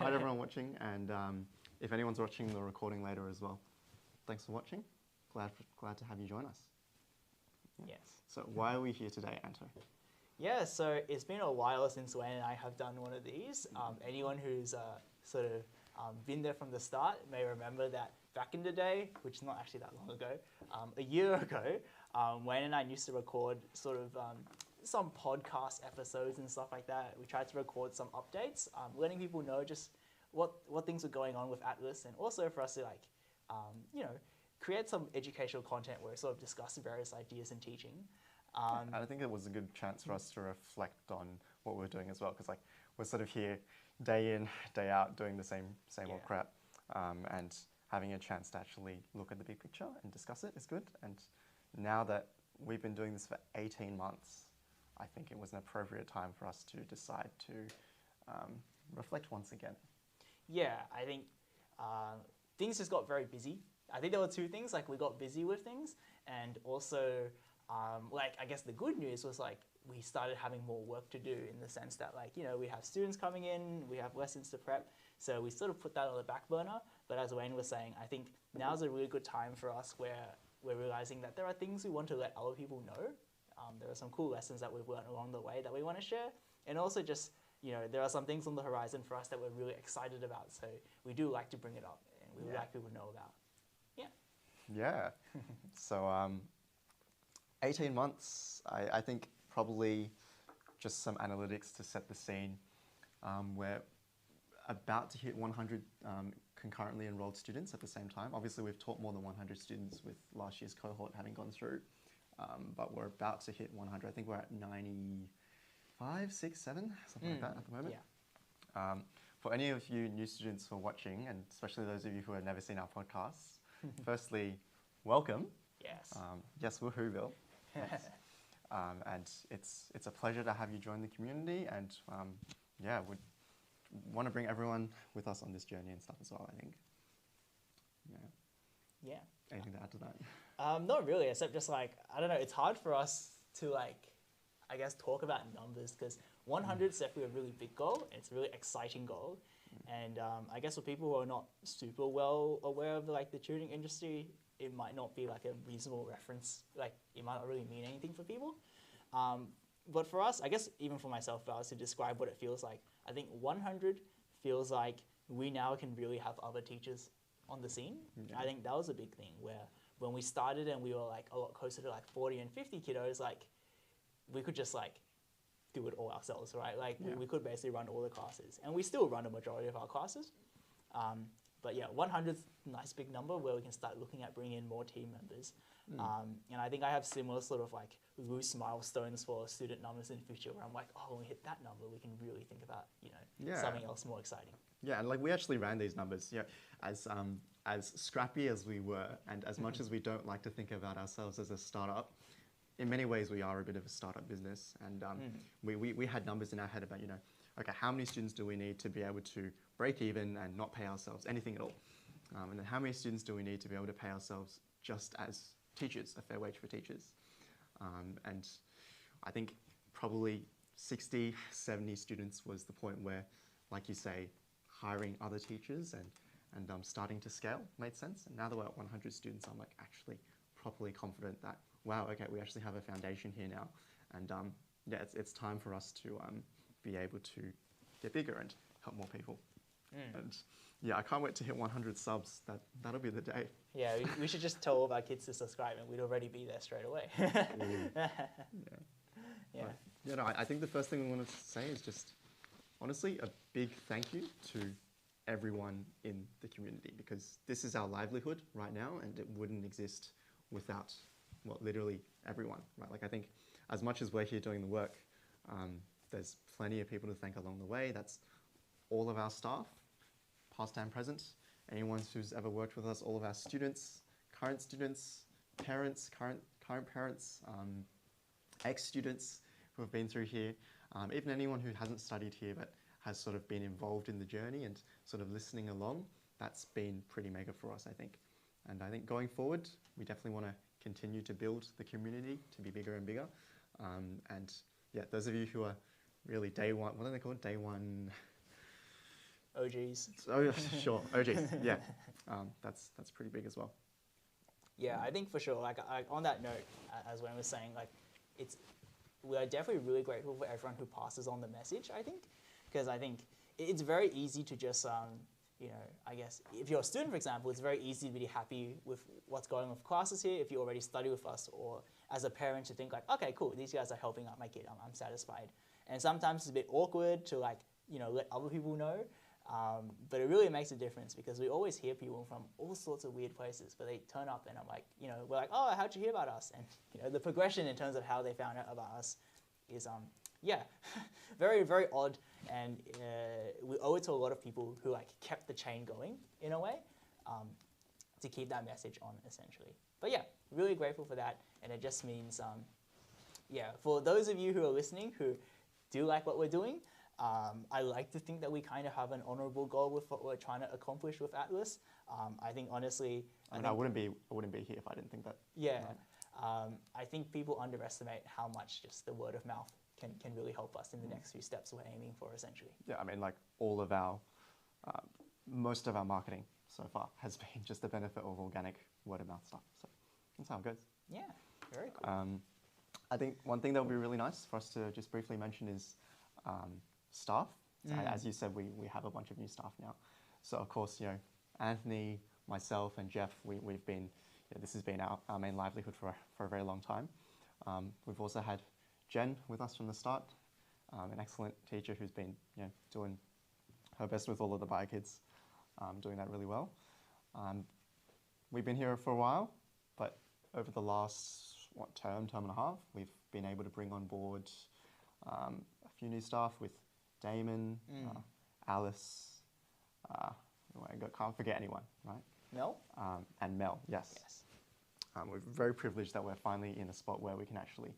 Hi to everyone watching, and if anyone's watching the recording later as well, thanks for watching. Glad to have you join us. Yes. So why are we here today, Anto? Yeah, so it's been a while since Wayne and I have done one of these. Anyone who's been there from the start may remember that back in the day, which is not actually that long ago, a year ago, Wayne and I used to record some podcast episodes and stuff like that. We tried to record some updates, letting people know just what things were going on with Atlas, and also for us to create some educational content where we sort of discuss various ideas in teaching. And I think it was a good chance for us to reflect on what we're doing as well, because we're sort of here day in, day out doing the same old crap, and having a chance to actually look at the big picture and discuss it is good. And now that we've been doing this for 18 months, I think it was an appropriate time for us to decide to reflect once again. Yeah, I think things just got very busy. I think there were two things, we got busy with things, and also I guess the good news was we started having more work to do, in the sense that we have students coming in, we have lessons to prep, so we sort of put that on the back burner. But as Wayne was saying, I think now's a really good time for us where we're realizing that there are things we want to let other people know. There are some cool lessons that we've learned along the way that we want to share, and also just there are some things on the horizon for us that we're really excited about, so we do like to bring it up and we would like people to know about. Yeah. So 18 months, I think probably just some analytics to set the scene. We're about to hit 100 concurrently enrolled students at the same time. Obviously, we've taught more than 100 students with last year's cohort having gone through, but we're about to hit 100. I think we're at 95, 6, 7, something like that at the moment. Yeah. For any of you new students who are watching, and especially those of you who have never seen our podcasts, firstly, welcome. Yes. Yes, woohooville. And it's a pleasure to have you join the community, and would want to bring everyone with us on this journey and stuff as well, I think. Yeah. Anything to add to that? Not really, except just I don't know, it's hard for us to I guess talk about numbers, because 100 is definitely a really big goal, and it's a really exciting goal. And I guess for people who are not super well aware of the tutoring industry, it might not be a reasonable reference. It might not really mean anything for people. But for us, I guess even for myself, if I was to describe what it feels like, I think 100 feels like we now can really have other teachers on the scene. Yeah. I think that was a big thing, where when we started and we were a lot closer to 40 and 50 kiddos, we could just do it all ourselves, right? We could basically run all the classes, and we still run a majority of our classes. But yeah, 100 is a nice big number where we can start looking at bringing in more team members. And I think I have similar sort of loose milestones for student numbers in the future, where I'm when we hit that number, we can really think about, something else more exciting. Yeah, and we actually ran these numbers, as scrappy as we were, and as much as we don't like to think about ourselves as a startup, in many ways we are a bit of a startup business, and we had numbers in our head about, okay, how many students do we need to be able to break even and not pay ourselves anything at all? And then how many students do we need to be able to pay ourselves just as teachers, a fair wage for teachers? And I think probably 60, 70 students was the point where, like you say, hiring other teachers and starting to scale made sense. And now that we're at 100 students, I'm actually properly confident that, wow, okay, we actually have a foundation here now. And it's time for us to be able to get bigger and help more people. And yeah, I can't wait to hit 100 subs. That'll be the day. Yeah, we should just tell all of our kids to subscribe, and we'd already be there straight away. I think the first thing we want to say is just, honestly, a big thank you to everyone in the community, because this is our livelihood right now, and it wouldn't exist without, literally everyone, right? I think as much as we're here doing the work, there's plenty of people to thank along the way. That's all of our staff, past and present, anyone who's ever worked with us, all of our students, parents, current parents, ex-students who have been through here, even anyone who hasn't studied here but has sort of been involved in the journey and sort of listening along. That's been pretty mega for us, I think. And I think going forward, we definitely want to continue to build the community to be bigger and bigger. And yeah, those of you who are really day one, what are they called? Day one OGs. Oh, yeah, sure. OGs, yeah. That's pretty big as well. Yeah, I think for sure. Like on that note, as Wayne was saying, like we are definitely really grateful for everyone who passes on the message. I think, because I think it's very easy to just I guess if you're a student, for example, it's very easy to be happy with what's going on with classes here if you already study with us, or as a parent to think like, okay, cool, these guys are helping out my kid. I'm satisfied. And sometimes it's a bit awkward to let other people know. But it really makes a difference because we always hear people from all sorts of weird places, but they turn up and I'm like, we're like, oh, how'd you hear about us? And the progression in terms of how they found out about us is, very, very odd. And we owe it to a lot of people who kept the chain going in a way, to keep that message on essentially. But yeah, really grateful for that. And it just means, for those of you who are listening who do like what we're doing, I like to think that we kind of have an honorable goal with what we're trying to accomplish with Atlas. I think honestly, I wouldn't be here if I didn't think that. Yeah, I think people underestimate how much just the word of mouth can really help us in the next few steps we're aiming for, essentially. Yeah, I mean, all of our, most of our marketing so far has been just the benefit of organic word of mouth stuff. So that's how it goes. Yeah, very cool. I think one thing that would be really nice for us to just briefly mention is staff. So as you said, we have a bunch of new staff now. So of course, Anthony, myself, and Jeff, we've been, this has been our main livelihood for a very long time. We've also had Jen with us from the start, an excellent teacher who's been doing her best with all of the bio kids, doing that really well. We've been here for a while, but over the last term and a half, we've been able to bring on board a few new staff with Damon, Alice, I can't forget anyone, right? Mel? And Mel, yes. We're very privileged that we're finally in a spot where we can actually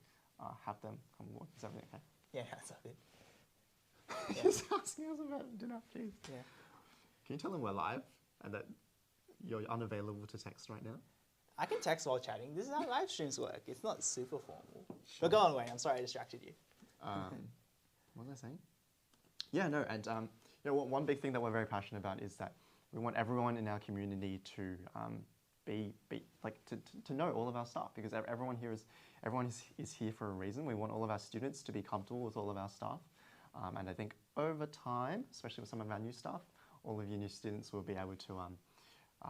have them come aboard. Is everything okay? Yeah, that's all good. Just asking us about dinner, please. Yeah. Can you tell them we're live and that you're unavailable to text right now? I can text while chatting. This is how live streams work. It's not super formal. Sure. But go on, Wayne. I'm sorry I distracted you. What was I saying? Yeah, no, and one big thing that we're very passionate about is that we want everyone in our community to to know all of our staff, because everyone is here for a reason. We want all of our students to be comfortable with all of our staff, and I think over time, especially with some of our new staff, all of you new students will be able to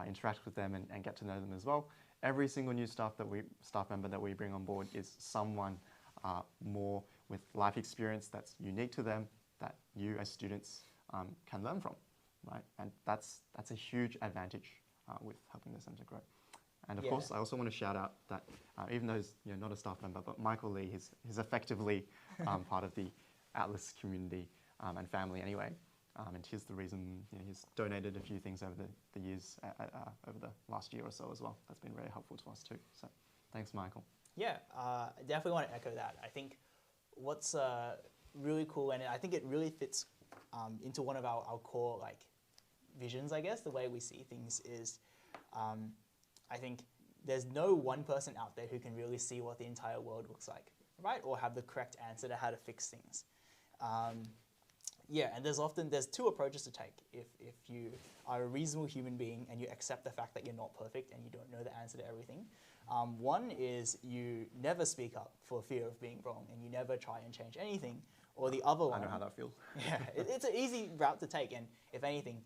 interact with them and get to know them as well. Every single new staff member that we bring on board is someone more with life experience that's unique to them, that you as students can learn from, right? And that's a huge advantage with helping the centre grow. And of course, I also want to shout out that even though he's not a staff member, but Michael Lee is effectively part of the Atlas community and family anyway. And here's the reason he's donated a few things over the years, over the last year or so as well. That's been very helpful to us too. So thanks, Michael. Yeah, I definitely want to echo that. I think what's really cool, and I think it really fits into one of our core visions, I guess, the way we see things is, I think there's no one person out there who can really see what the entire world looks like, right? Or have the correct answer to how to fix things. And there's two approaches to take. If you are a reasonable human being and you accept the fact that you're not perfect and you don't know the answer to everything, one is you never speak up for fear of being wrong and you never try and change anything. Or the other one... I know how that feels. Yeah, it's an easy route to take, and if anything,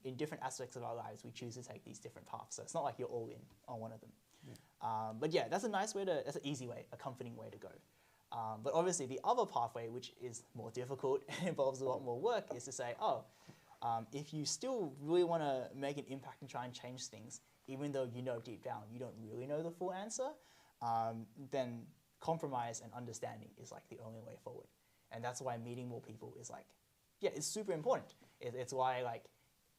in different aspects of our lives, we choose to take these different paths. So it's not like you're all in on one of them. Yeah. But yeah, that's an easy way, a comforting way to go. But obviously the other pathway, which is more difficult and involves a lot more work, is to say, if you still really want to make an impact and try and change things, even though you know deep down you don't really know the full answer, then compromise and understanding is the only way forward. And that's why meeting more people is it's super important. It's why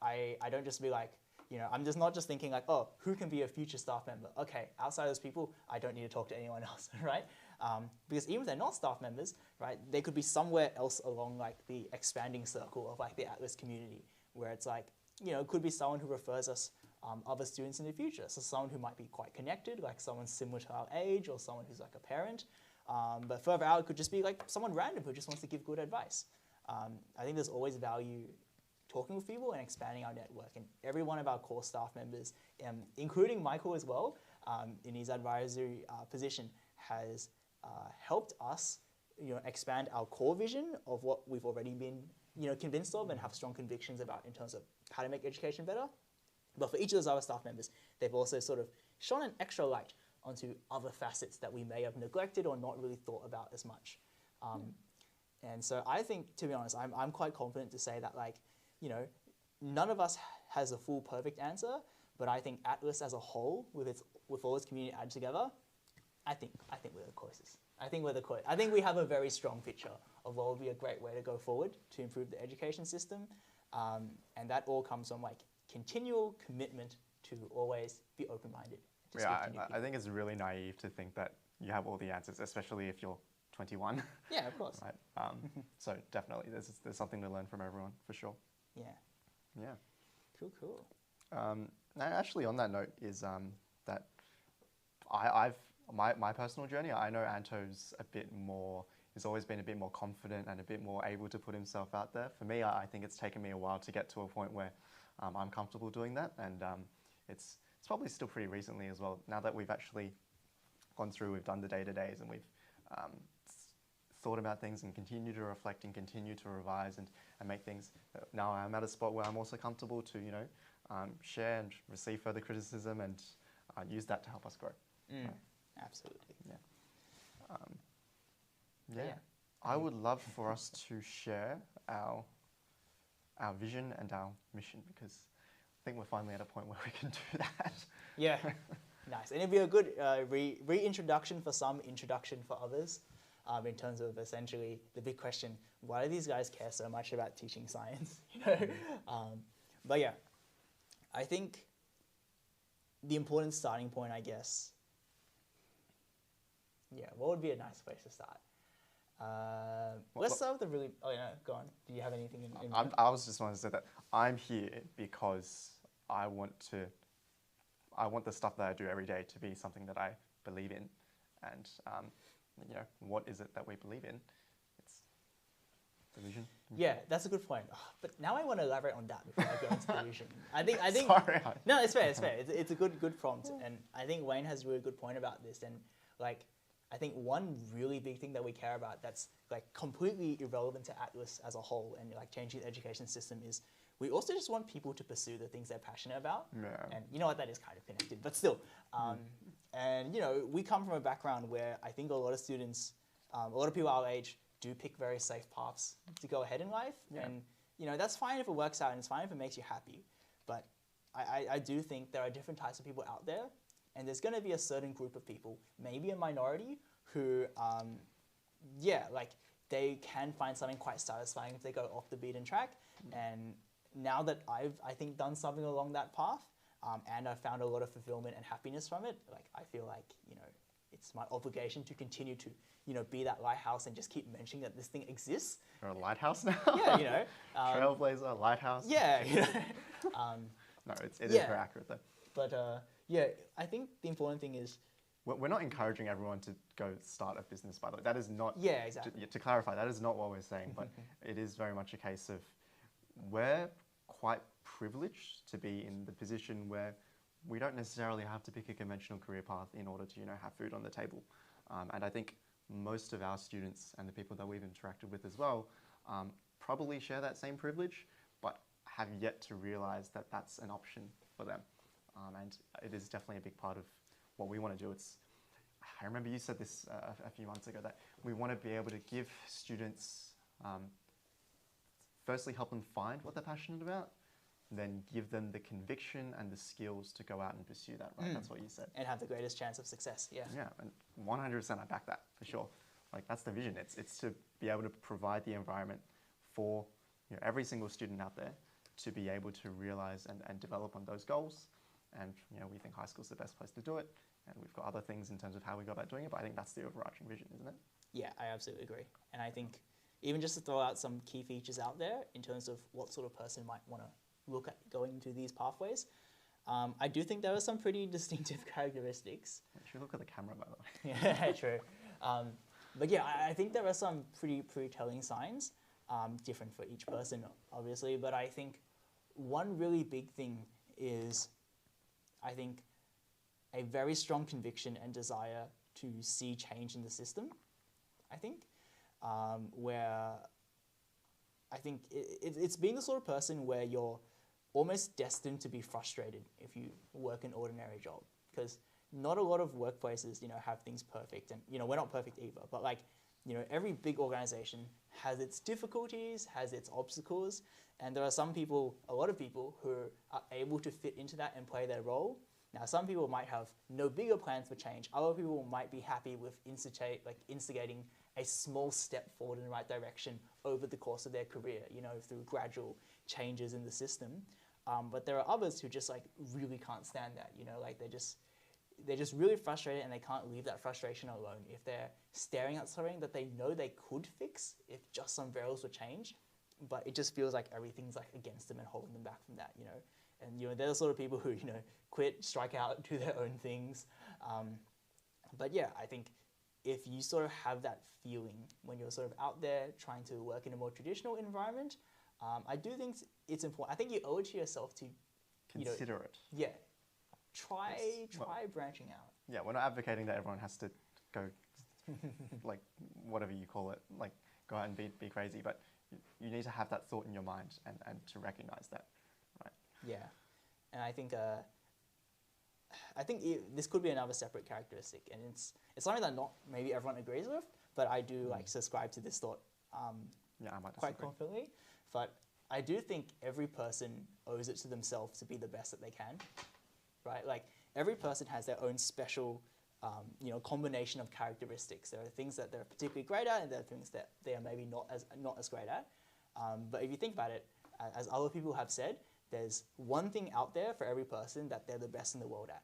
I don't just be I'm just not just thinking who can be a future staff member? Okay, outside of those people, I don't need to talk to anyone else, right? Because even if they're not staff members, right, they could be somewhere else along the expanding circle of the Atlas community, where it's it could be someone who refers us other students in the future. So someone who might be quite connected, someone similar to our age, or someone who's a parent. But further out, it could just be someone random who just wants to give good advice. I think there's always value talking with people and expanding our network. And every one of our core staff members, including Michael as well, in his advisory position, has helped us, expand our core vision of what we've already been, convinced of and have strong convictions about in terms of how to make education better. But for each of those other staff members, they've also sort of shone an extra light onto other facets that we may have neglected or not really thought about as much. And so I think, to be honest, I'm quite confident to say that, none of us has a full perfect answer, but I think Atlas as a whole, with all its community added together, I think we're the closest. I think we have a very strong picture of what would be a great way to go forward to improve the education system, and that all comes from continual commitment to always be open-minded. Yeah, I think it's really naive to think that you have all the answers, especially if you're 21. Yeah, of course. Right? So definitely, there's something to learn from everyone, for sure. Yeah. Yeah. Cool. Actually, on that note, is that my personal journey, I know Anto's has always been a bit more confident and a bit more able to put himself out there. For me, I think it's taken me a while to get to a point where I'm comfortable doing that, and it's probably still pretty recently as well. Now that we've actually gone through, we've done the day-to-days, and we've thought about things and continue to reflect and continue to revise and make things. Now I'm at a spot where I'm also comfortable to, share and receive further criticism and use that to help us grow. Absolutely. Yeah. I would love for us to share our vision and our mission, because I think we're finally at a point where we can do that. Yeah. Nice. And it'd be a good reintroduction for some, introduction for others, in terms of essentially the big question, why do these guys care so much about teaching science? But yeah, I think the important starting point, I guess, what would be a nice place to start? Let's start with the really... Oh, yeah, go on. Do you have anything in mind? I was just wanting to say that I'm here because I want the stuff that I do every day to be something that I believe in. And, what is it that we believe in? It's the vision. Yeah, that's a good point. But now I want to elaborate on that before I go into the vision. I think. Sorry. No, it's fair. It's a good prompt, and I think Wayne has a really good point about this. And I think one really big thing that we care about that's completely irrelevant to Atlas as a whole and changing the education system is we also just want people to pursue the things they're passionate about. Yeah. And you know what, that is kind of connected, but still. And we come from a background where I think a lot of students, a lot of people our age do pick very safe paths to go ahead in life. Yeah. And that's fine if it works out and it's fine if it makes you happy. But I do think there are different types of people out there. And there's going to be a certain group of people, maybe a minority, who, they can find something quite satisfying if they go off the beaten track. And now that I think, done something along that path, and I've found a lot of fulfillment and happiness from it, I feel it's my obligation to continue to, be that lighthouse and just keep mentioning that this thing exists. You're a lighthouse now? Yeah, Trailblazer, lighthouse. Yeah, No, it is very accurate though. But I think the important thing is... We're not encouraging everyone to go start a business, by the way. That is not... Yeah, exactly. To clarify, that is not what we're saying, but it is very much a case of we're quite privileged to be in the position where we don't necessarily have to pick a conventional career path in order to, have food on the table. And I think most of our students and the people that we've interacted with as well probably share that same privilege, but have yet to realize that that's an option for them. And it is definitely a big part of what we want to do. I remember you said this a few months ago, that we want to be able to give students, firstly help them find what they're passionate about, then give them the conviction and the skills to go out and pursue that, right? That's what you said. And have the greatest chance of success, yeah. Yeah, and 100% I back that, for sure. That's the vision. It's to be able to provide the environment for every single student out there to be able to realize and develop on those goals. And we think high school's the best place to do it. And we've got other things in terms of how we go about doing it, but I think that's the overarching vision, isn't it? Yeah, I absolutely agree. And I think even just to throw out some key features out there in terms of what sort of person might want to look at going into these pathways, I do think there are some pretty distinctive characteristics. You should look at the camera, by the way. Yeah, true. But yeah, I think there are some pretty telling signs. different for each person, obviously. But I think one really big thing is, I think, a very strong conviction and desire to see change in the system. I think, where I think it's being the sort of person where you're almost destined to be frustrated if you work an ordinary job, because not a lot of workplaces, have things perfect, and we're not perfect either. But like, every big organization has its difficulties, has its obstacles, and there are a lot of people who are able to fit into that and play their role. Now, some people might have no bigger plans for change. Other people might be happy with instigating a small step forward in the right direction over the course of their career, through gradual changes in the system. But there are others who just really can't stand that, like they're just really frustrated, and they can't leave that frustration alone. If they're staring at something that they know they could fix if just some variables were changed, but it just feels like everything's against them and holding them back from that, And they're the sort of people who quit, strike out, do their own things. But yeah, I think if you sort of have that feeling when you're sort of out there trying to work in a more traditional environment, I do think it's important. I think you owe it to yourself to consider it. Yeah. Try branching out. Yeah, we're not advocating that everyone has to go, whatever you call it, go out and be crazy, but you need to have that thought in your mind and to recognize that, right? Yeah, and I think this could be another separate characteristic, and it's something that not maybe everyone agrees with, but I do subscribe to this thought I might quite confidently. But I do think every person owes it to themselves to be the best that they can. Right, like every person has their own special, combination of characteristics. There are things that they're particularly great at, and there are things that they are maybe not as great at. But if you think about it, as other people have said, there's one thing out there for every person that they're the best in the world at.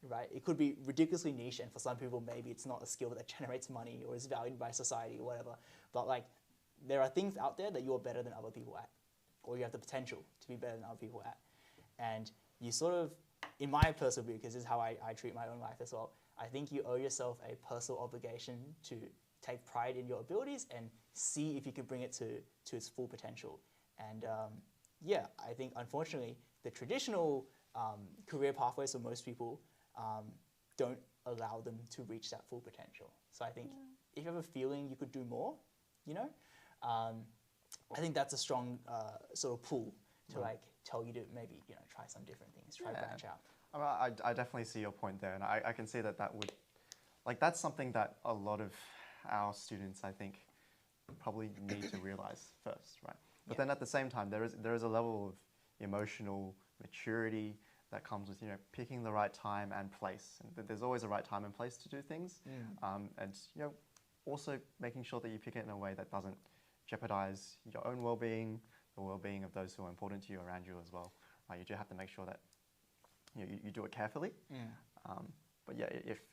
Right, it could be ridiculously niche, and for some people maybe it's not a skill that generates money or is valued by society or whatever. But there are things out there that you're better than other people at, or you have the potential to be better than other people at, and you sort of, in my personal view, because this is how I treat my own life as well, I think you owe yourself a personal obligation to take pride in your abilities and see if you can bring it to its full potential. And I think unfortunately the traditional career pathways for most people don't allow them to reach that full potential. So I think if you have a feeling you could do more, I think that's a strong sort of pull to tell you to maybe try some different things, try to branch out. I definitely see your point there, and I can see that would, that's something that a lot of our students, I think, probably need to realize first, right? But then at the same time, there is a level of emotional maturity that comes with picking the right time and place, and there's always a right time and place to do things, and also making sure that you pick it in a way that doesn't jeopardize your own well-being, the well-being of those who are important to you around you as well. You do have to make sure that you do it carefully. But yeah,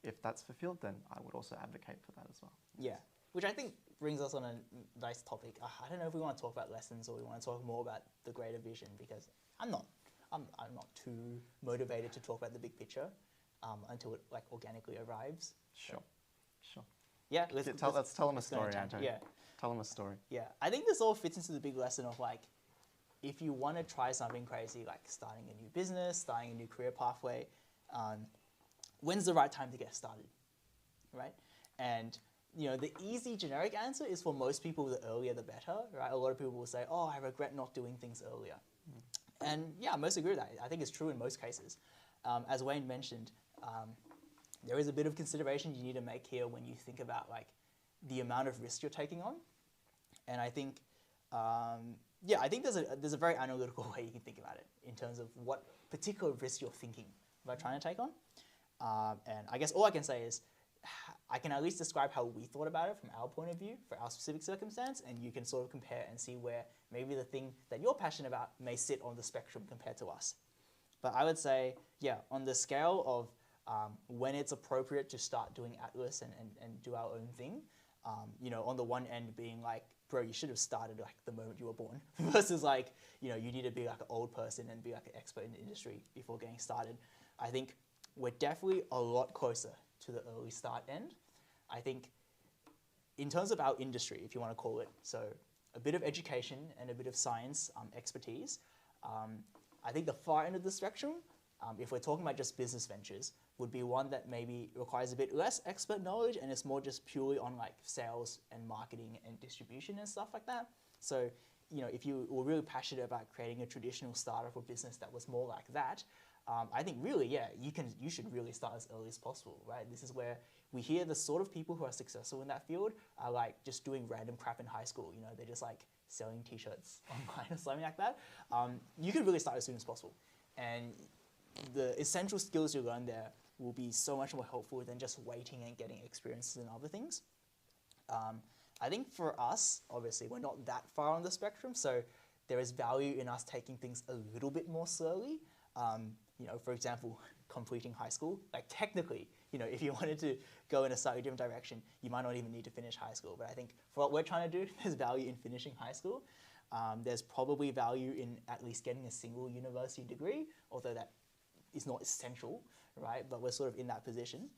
if that's fulfilled, then I would also advocate for that as well. Yeah, which I think brings us on a nice topic. I don't know if we want to talk about lessons or we want to talk more about the greater vision, because I'm not too motivated to talk about the big picture until it organically arrives. Sure. Yeah, let's tell them a story, Anto. Yeah. Tell them a story. Yeah, I think this all fits into the big lesson of if you want to try something crazy, like starting a new business, starting a new career pathway, when's the right time to get started, right? And the easy generic answer is, for most people, the earlier the better, right? A lot of people will say, oh, I regret not doing things earlier. And yeah, I most agree with that. I think it's true in most cases. As Wayne mentioned, there is a bit of consideration you need to make here when you think about the amount of risk you're taking on. And I think, I think there's a very analytical way you can think about it in terms of what particular risk you're thinking about trying to take on. And I guess all I can say is I can at least describe how we thought about it from our point of view for our specific circumstance, and you can sort of compare and see where maybe the thing that you're passionate about may sit on the spectrum compared to us. But I would say, on the scale of when it's appropriate to start doing Atlas and do our own thing, on the one end being bro, you should have started the moment you were born, versus you need to be an old person and be an expert in the industry before getting started. I think we're definitely a lot closer to the early start end. I think in terms of our industry, if you want to call it, so a bit of education and a bit of science expertise. I think the far end of the spectrum, if we're talking about just business ventures, would be one that maybe requires a bit less expert knowledge and it's more just purely on like sales and marketing and distribution and stuff like that. So, you know, if you were really passionate about creating a traditional startup or business that was more like that, I think really, yeah, you should really start as early as possible, right? This is where we hear the sort of people who are successful in that field are like just doing random crap in high school. You know, they're just like selling t-shirts online or something like that. You can really start as soon as possible. And the essential skills you learn there will be so much more helpful than just waiting and getting experiences in other things. I think for us, obviously, we're not that far on the spectrum, so there is value in us taking things a little bit more slowly. You know, for example, completing high school. Like technically, you know, if you wanted to go in a slightly different direction, you might not even need to finish high school. But I think for what we're trying to do, there's value in finishing high school. There's probably value in at least getting a single university degree, although that is not essential, right? But we're sort of in that position.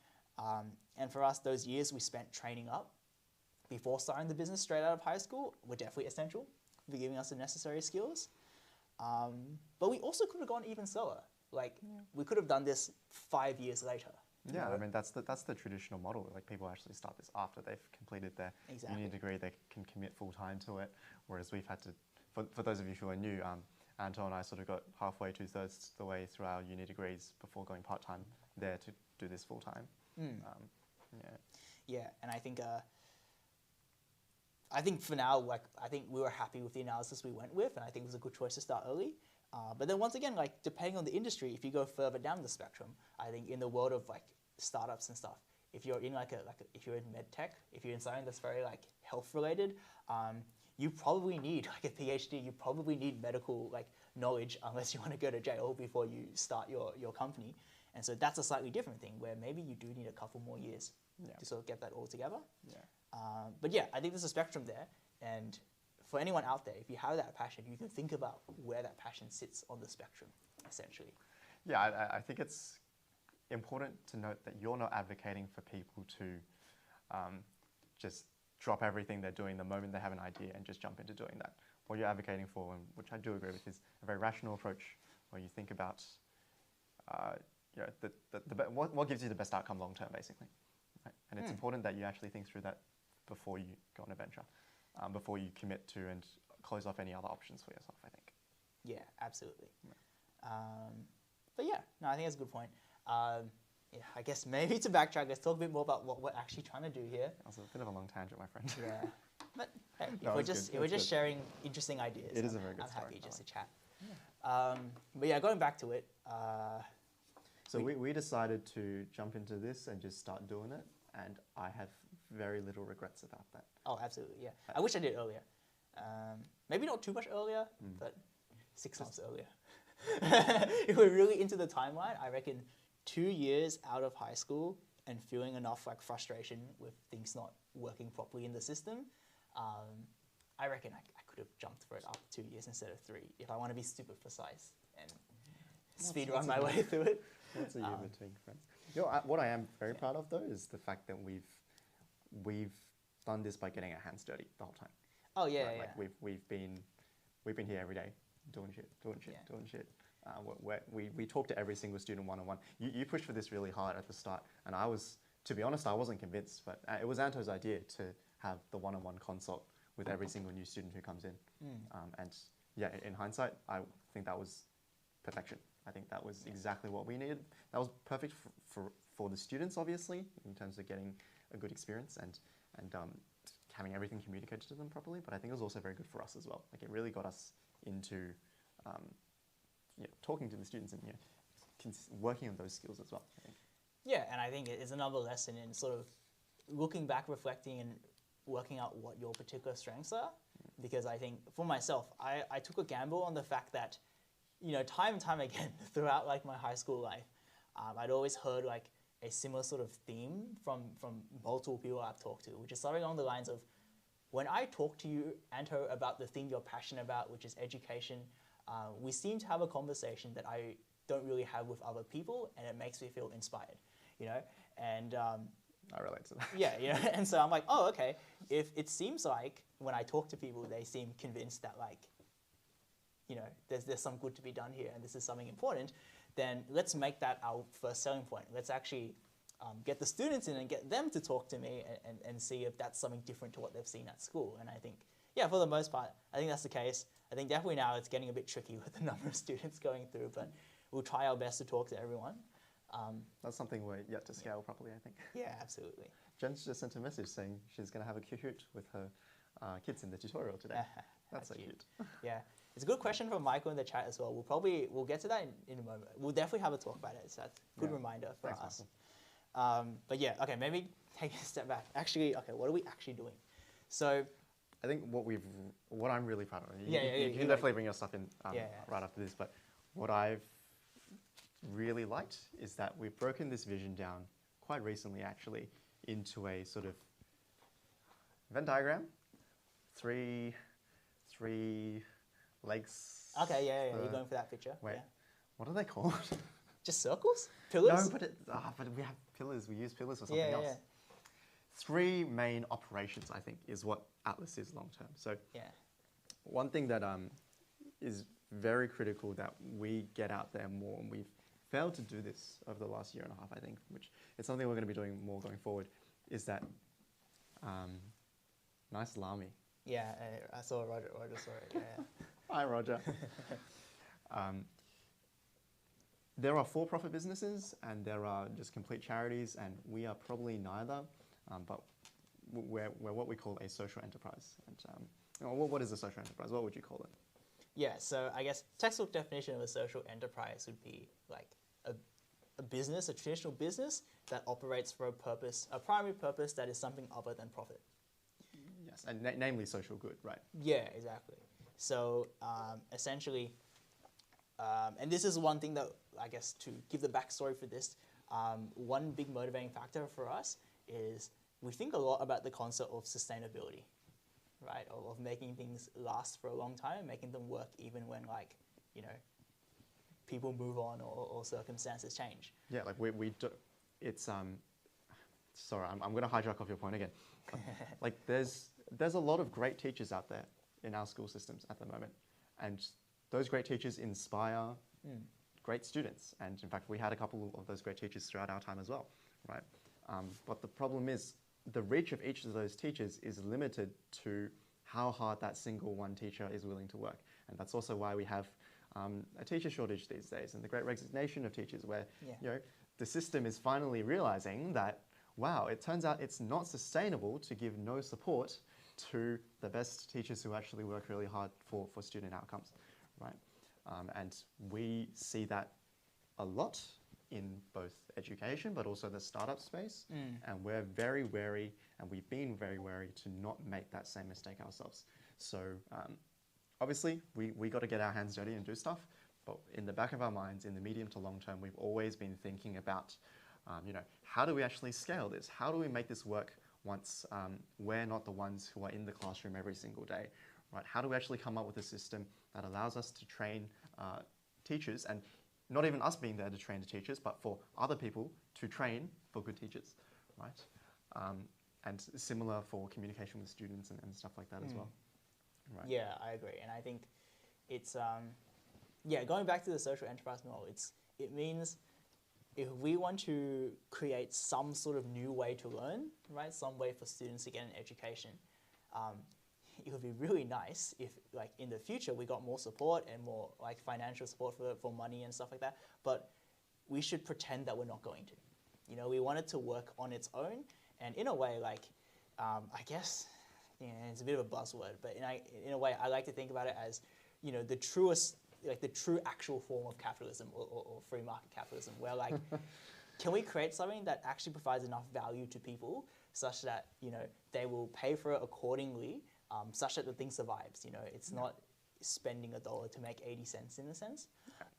And for us, those years we spent training up before starting the business straight out of high school were definitely essential for giving us the necessary skills. But we also could have gone even slower. Like we could have done this 5 years later. Yeah, I mean that's the traditional model. Like people actually start this after they've completed their uni degree. They can commit full time to it. Whereas we've had to, for those of you who are new, Anto and I sort of got halfway, 2/3 the way through our uni degrees before going part time there to do this full time. Yeah, and I think for now, like I think we were happy with the analysis we went with, and I think it was a good choice to start early. But then once again, like depending on the industry, if you go further down the spectrum, I think in the world of like startups and stuff, if you're in if you're in med tech, if you're in something that's very like health related, you probably need like a PhD. You probably need medical like knowledge unless you want to go to jail before you start your company. And so that's a slightly different thing where maybe you do need a couple more years to sort of get that all together. But yeah, I think there's a spectrum there, and for anyone out there, if you have that passion, you can think about where that passion sits on the spectrum, essentially. Yeah, I think it's important to note that you're not advocating for people to just drop everything they're doing the moment they have an idea and just jump into doing that. What you're advocating for, and which I do agree with, is a very rational approach where you think about you know, what gives you the best outcome long term, basically. Right? And it's important that you actually think through that before you go on a venture, before you commit to and close off any other options for yourself, I think. Yeah, absolutely. But yeah, no, I think that's a good point. Yeah, I guess maybe to backtrack, let's talk a bit more about what we're actually trying to do here. That was a bit of a long tangent, my friend. Yeah, but hey, No, if we're just sharing interesting ideas, It is a very good I'm start, happy I just like to chat. But yeah, going back to it. So we decided to jump into this and just start doing it, and I have very little regrets about that. Oh, absolutely, yeah. I wish I did earlier. Maybe not too much earlier, but 6 months earlier. If we're really into the timeline, I reckon 2 years out of high school and feeling enough like frustration with things not working properly in the system, I reckon I could have jumped for it after 2 years instead of 3 if I want to be super precise and speed run my way through it. What's a year between friends? You know, what I am very proud of though is the fact that we've done this by getting our hands dirty the whole time. Oh yeah, right? yeah. Like we've been here every day doing shit. We talk to every single student one-on-one. You pushed for this really hard at the start, and to be honest, I wasn't convinced, but it was Anto's idea to have the one-on-one consult with every single new student who comes in. And yeah, in hindsight, I think that was perfection. I think that was exactly what we needed. That was perfect for the students, obviously, in terms of getting a good experience and having everything communicated to them properly. But I think it was also very good for us as well. Like it really got us into talking to the students and working on those skills as well, I think. Yeah, and I think it is another lesson in sort of looking back, reflecting, and working out what your particular strengths are. Because I think for myself, I took a gamble on the fact that, time and time again throughout like my high school life, I'd always heard like a similar sort of theme from multiple people I've talked to, which is something along the lines of, when I talk to you, Anto, about the thing you're passionate about, which is education, we seem to have a conversation that I don't really have with other people, and it makes me feel inspired, And I relate to that. Yeah, you know, and so I'm like, oh, okay. If it seems like when I talk to people, they seem convinced that like, you know, there's some good to be done here and this is something important, then let's make that our first selling point. Let's actually get the students in and get them to talk to me and see if that's something different to what they've seen at school. And I think, yeah, for the most part, I think that's the case. I think definitely now it's getting a bit tricky with the number of students going through, but we'll try our best to talk to everyone. That's something we're yet to scale properly, I think. Yeah, absolutely. Jen's just sent a message saying she's going to have a Kahoot with her kids in the tutorial today. That's so cute. Yeah, it's a good question from Michael in the chat as well. We'll get to that in a moment. We'll definitely have a talk about it. So that's a good reminder for us. But yeah, okay, maybe take a step back. Actually, okay, what are we actually doing? So I think what I'm really proud of. You can definitely bring your stuff in right after this. But what I've really liked is that we've broken this vision down quite recently, actually, into a sort of Venn diagram. Three legs. Okay, yeah. You're going for that picture. Wait, yeah. What are they called? Just circles? Pillars? No, but we have pillars. We use pillars for something else. Yeah. 3 main operations, I think, is what Atlas is long term. So one thing that is very critical that we get out there more, and we've failed to do this over the last year and a half, I think, which is something we're going to be doing more going forward, is that nice Lamy. Yeah, I saw Roger saw it. Yeah. Hi, Roger. There are for-profit businesses and there are just complete charities, and we are probably neither, but we're what we call a social enterprise. And what is a social enterprise? What would you call it? Yeah, so I guess textbook definition of a social enterprise would be like a business, a traditional business that operates for a purpose, a primary purpose that is something other than profit. Yes, and namely social good, right? Yeah, exactly. So essentially, and this is one thing that I guess to give the backstory for this, one big motivating factor for us is we think a lot about the concept of sustainability, right? Of making things last for a long time and making them work even when, like, you know, people move on or circumstances change. Yeah, like we do, it's sorry, I'm going to hijack off your point again. Like there's a lot of great teachers out there in our school systems at the moment, and those great teachers inspire great students. And in fact, we had a couple of those great teachers throughout our time as well, right? But the problem is the reach of each of those teachers is limited to how hard that single one teacher is willing to work. And that's also why we have a teacher shortage these days and the great resignation of teachers, where you know, the system is finally realizing that, wow, it turns out it's not sustainable to give no support to the best teachers who actually work really hard for student outcomes, right? And we see that a lot in both education, but also the startup space. And we're very wary, and we've been very wary to not make that same mistake ourselves. So obviously, we got to get our hands dirty and do stuff, but in the back of our minds, in the medium to long term, we've always been thinking about, you know, how do we actually scale this? How do we make this work once we're not the ones who are in the classroom every single day, right? How do we actually come up with a system that allows us to train teachers, and not even us being there to train the teachers, but for other people to train for good teachers, right? And similar for communication with students and stuff like that as well. Right. Yeah, I agree. And I think it's, going back to the social enterprise model, it means if we want to create some sort of new way to learn, right, some way for students to get an education, it would be really nice if, like, in the future we got more support and more, like, financial support for money and stuff like that, but we should pretend that we're not going to. You know, we want it to work on its own, and in a way, like, I guess, you know, it's a bit of a buzzword, but in a way, I like to think about it as, you know, the truest, like the true actual form of capitalism or free market capitalism, where, like, can we create something that actually provides enough value to people such that, you know, they will pay for it accordingly, such that the thing survives. You know, it's not spending $1 to make 80 cents in a sense,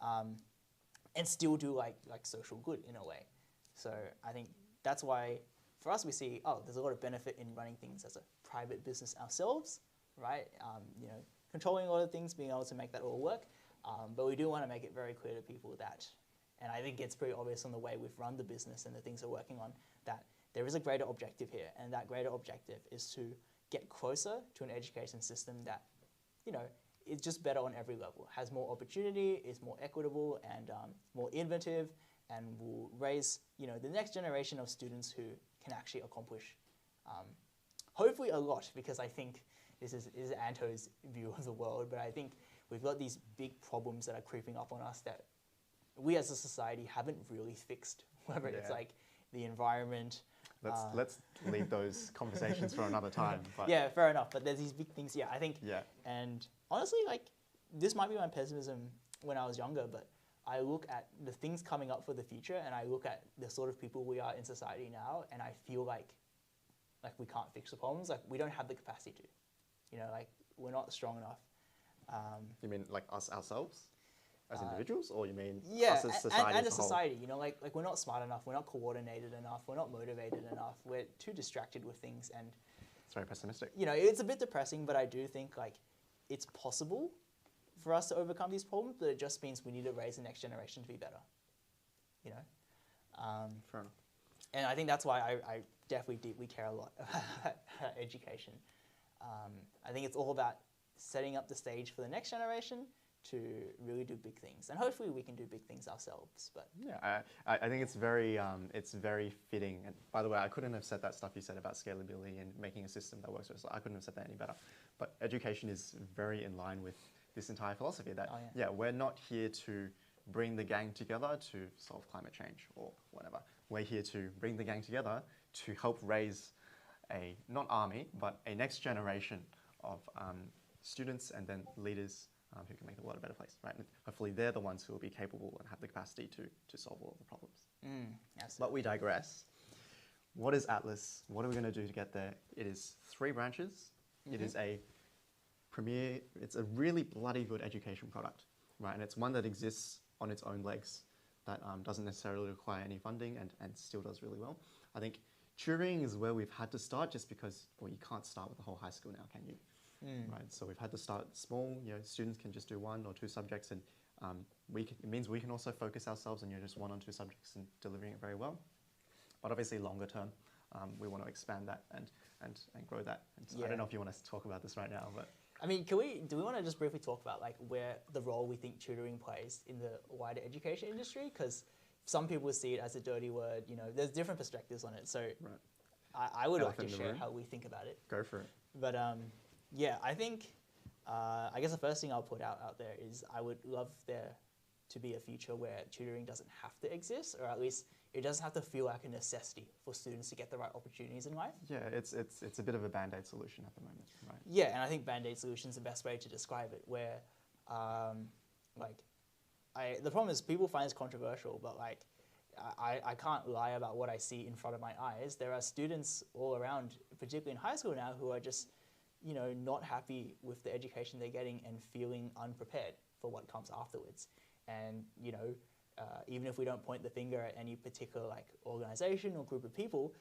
and still do like social good in a way. So I think that's why for us we see, there's a lot of benefit in running things as a private business ourselves, right? You know, controlling a lot of things, being able to make that all work, but we do want to make it very clear to people that, and I think it's pretty obvious on the way we've run the business and the things we're working on, that there is a greater objective here, and that greater objective is to get closer to an education system that, you know, is just better on every level, has more opportunity, is more equitable and more innovative, and will raise, you know, the next generation of students who can actually accomplish, hopefully a lot, because I think this is Anto's view of the world, but I think we've got these big problems that are creeping up on us that we as a society haven't really fixed, whether it's like the environment. Let's leave those conversations for another time. But yeah, fair enough. But there's these big things. Yeah, I think. Yeah. And honestly, like, this might be my pessimism when I was younger, but I look at the things coming up for the future, and I look at the sort of people we are in society now, and I feel like we can't fix the problems. Like, we don't have the capacity to. You know, like, we're not strong enough. You mean like us ourselves? As individuals, or you mean yeah, us as society and as a a whole? society, you know, like we're not smart enough, we're not coordinated enough, we're not motivated enough, we're too distracted with things, and It's very pessimistic. you know, it's a bit depressing, but I do think like it's possible for us to overcome these problems, but it just means we need to raise the next generation to be better, you know. Fair enough. And I think that's why I definitely deeply care a lot about education. I think it's all about setting up the stage for the next generation to really do big things, and hopefully we can do big things ourselves. But Yeah, I think it's very fitting. And by the way, I couldn't have said that stuff you said about scalability and making a system that works. I couldn't have said that any better. But education is very in line with this entire philosophy that we're not here to bring the gang together to solve climate change or whatever. We're here to bring the gang together to help raise a not army but a next generation of students and then leaders. Who can make the world a better place, right? And hopefully they're the ones who will be capable and have the capacity to solve all of the problems. But we digress. What is Atlas? What are we going to do to get there? It is 3 branches. It is a premier, it's a really bloody good education product, right? And it's one that exists on its own legs, that doesn't necessarily require any funding and still does really well. I think tutoring is where we've had to start just because, well, you can't start with the whole high school now, can you? Right, so we've had to start small. You know, students can just do 1 or 2 subjects, and it means we can also focus ourselves on just 1 or 2 subjects and delivering it very well. But obviously, longer term, we want to expand that and grow that. And so I don't know if you want to talk about this right now, but I mean, do we want to just briefly talk about like where the role we think tutoring plays in the wider education industry? Because some people see it as a dirty word. You know, there's different perspectives on it. So I would like to share how we think about it. Go for it. But yeah, I think, I guess the first thing I'll put out there is I would love there to be a future where tutoring doesn't have to exist, or at least it doesn't have to feel like a necessity for students to get the right opportunities in life. Yeah, it's a bit of a band-aid solution at the moment, right? Yeah, and I think band-aid solution is the best way to describe it, where, the problem is people find this controversial, but like, I can't lie about what I see in front of my eyes. There are students all around, particularly in high school now, who are just, you know, not happy with the education they're getting and feeling unprepared for what comes afterwards. And, you know, even if we don't point the finger at any particular like organization or group of people,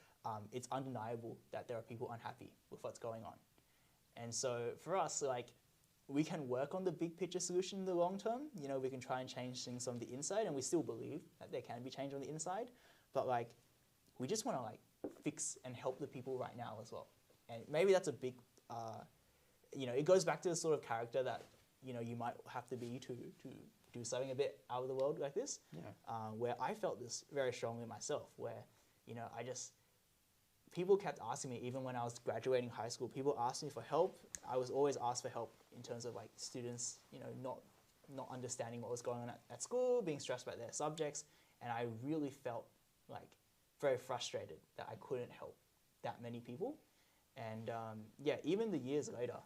it's undeniable that there are people unhappy with what's going on. And so for us, like, we can work on the big picture solution in the long term. You know, we can try and change things from the inside, and we still believe that there can be change on the inside. But like, we just want to like fix and help the people right now as well. And maybe that's a big, you know, it goes back to the sort of character that, you know, you might have to be to do something a bit out of the world like this. Where I felt this very strongly myself, where, you know, people kept asking me, even when I was graduating high school, people asked me for help. I was always asked for help in terms of like students, you know, not understanding what was going on at school, being stressed about their subjects. And I really felt like very frustrated that I couldn't help that many people. And yeah, even the years later,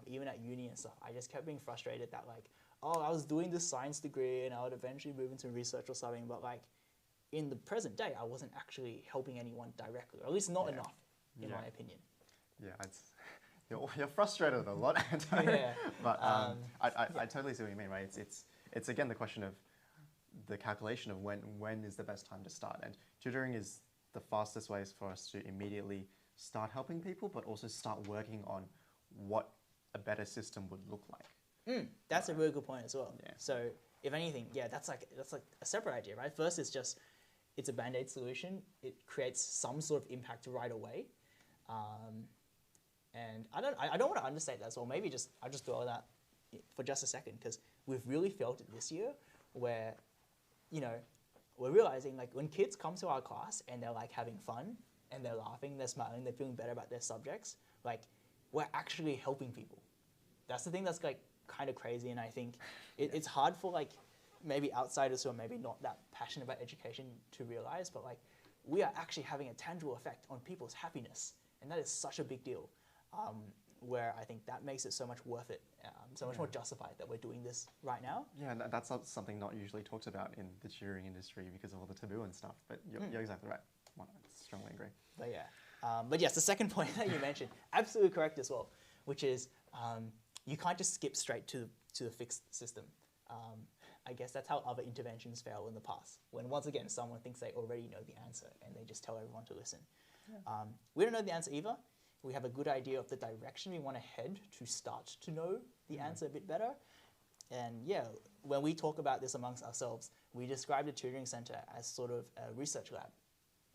even at uni and stuff, I just kept being frustrated that like, oh, I was doing this science degree and I would eventually move into research or something, but like in the present day, I wasn't actually helping anyone directly, or at least not enough, in my opinion. Yeah, you're frustrated a lot, but I totally see what you mean, right? It's again the question of the calculation of when is the best time to start, and tutoring is the fastest ways for us to immediately start helping people, but also start working on what a better system would look like. That's a really good point as well. So if anything, that's like a separate idea, right? First, it's just it's a band-aid solution. It creates some sort of impact right away. And I don't want to understate that as well. Maybe I'll just dwell on that for just a second, because we've really felt it this year where, we're realizing like when kids come to our class and they're like having fun and they're laughing, they're smiling, they're feeling better about their subjects, like we're actually helping people. That's the thing that's like kind of crazy. And I think it's hard for like maybe outsiders who are maybe not that passionate about education to realize, but like we are actually having a tangible effect on people's happiness. And that is such a big deal, where I think that makes it so much worth it, so much more justified that we're doing this right now. Yeah, and that's not something not usually talked about in the tutoring industry because of all the taboo and stuff, but you're exactly right. I strongly agree. But yes, the second point that you mentioned, absolutely correct as well, which is you can't just skip straight to the fixed system. I guess that's how other interventions fail in the past, when once again someone thinks they already know the answer and they just tell everyone to listen. Yeah. We don't know the answer either. We have a good idea of the direction we want to head to start to know the answer a bit better. And yeah, when we talk about this amongst ourselves, we describe the tutoring center as sort of a research lab,